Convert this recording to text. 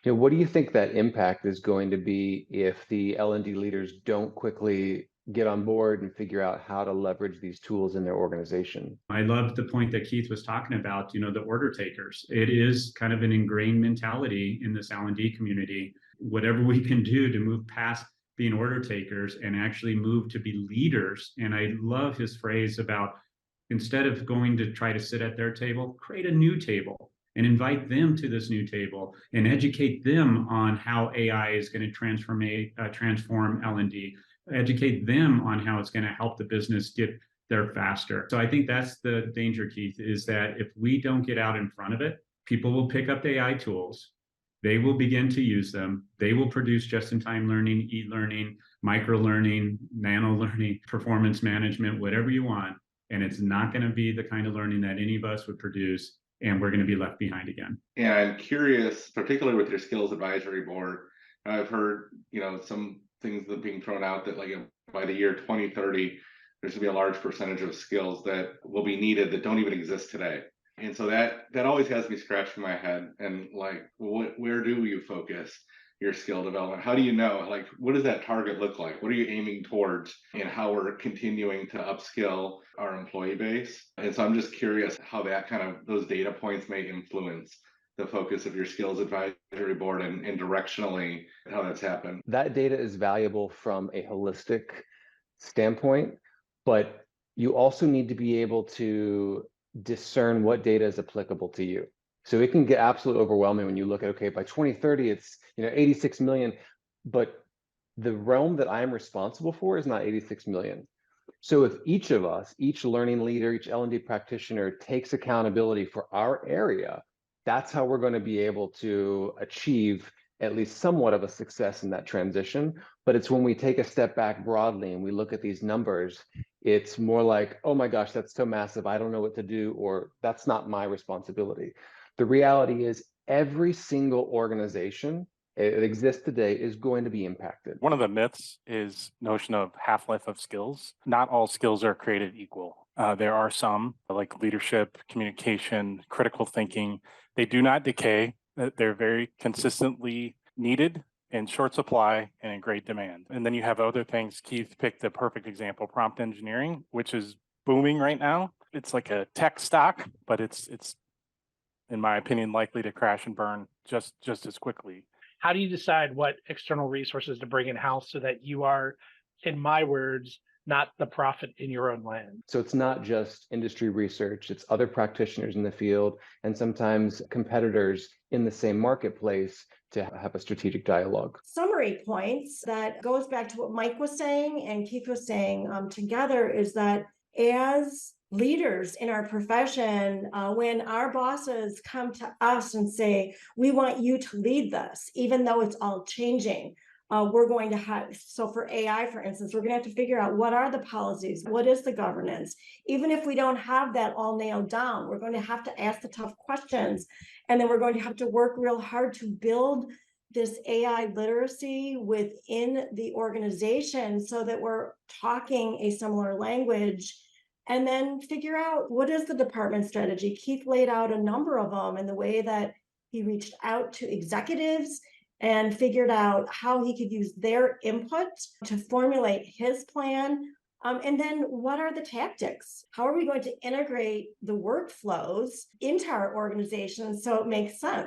What do you think that impact is going to be if the L&D leaders don't quickly get on board and figure out how to leverage these tools in their organization? I loved the point that Keith was talking about, the order takers. It is kind of an ingrained mentality in this L&D community. Whatever we can do to move past being order takers and actually move to be leaders. And I love his phrase about instead of going to try to sit at their table, create a new table and invite them to this new table and educate them on how AI is going to transform L&D, educate them on how it's going to help the business get there faster. So I think that's the danger, Keith, is that if we don't get out in front of it, people will pick up the AI tools. They will begin to use them. They will produce just-in-time learning, e-learning, micro-learning, nano-learning, performance management, whatever you want. And it's not going to be the kind of learning that any of us would produce, and we're going to be left behind again. And I'm curious, particularly with your skills advisory board, I've heard, some things that are being thrown out that like by the year 2030, there's going to be a large percentage of skills that will be needed that don't even exist today. And so that always has me scratching my head and like, where do you focus your skill development? How do you know, like, what does that target look like? What are you aiming towards and how we're continuing to upskill our employee base? And so I'm just curious how that those data points may influence the focus of your skills advisory board and directionally how that's happened. That data is valuable from a holistic standpoint, but you also need to be able to discern what data is applicable to you. So it can get absolutely overwhelming when you look at, okay, by 2030, it's 86 million, but the realm that I'm responsible for is not 86 million. So if each of us, each learning leader, each L&D practitioner takes accountability for our area, that's how we're going to be able to achieve at least somewhat of a success in that transition. But it's when we take a step back broadly and we look at these numbers, it's more like, oh my gosh, that's so massive, I don't know what to do, or that's not my responsibility. The reality is every single organization that exists today is going to be impacted. One of the myths is notion of half-life of skills. Not all skills are created equal. There are some, like leadership, communication, critical thinking. They do not decay. They're very consistently needed in short supply and in great demand. And then you have other things. Keith picked the perfect example, prompt engineering, which is booming right now. It's like a tech stock, but it's in my opinion, likely to crash and burn just as quickly. How do you decide what external resources to bring in-house so that you are, in my words, not the prophet in your own land? So it's not just industry research, it's other practitioners in the field and sometimes competitors in the same marketplace to have a strategic dialogue. Summary points that goes back to what Mike was saying and Keith was saying together is that as leaders in our profession, when our bosses come to us and say, we want you to lead this, even though it's all changing, we're going to have, so for AI, for instance, we're going to have to figure out what are the policies, what is the governance. Even if we don't have that all nailed down, we're going to have to ask the tough questions. And then we're going to have to work real hard to build this AI literacy within the organization so that we're talking a similar language. And then figure out what is the department strategy. Keith laid out a number of them in the way that he reached out to executives and figured out how he could use their input to formulate his plan. And then what are the tactics? How are we going to integrate the workflows into our organization so it makes sense?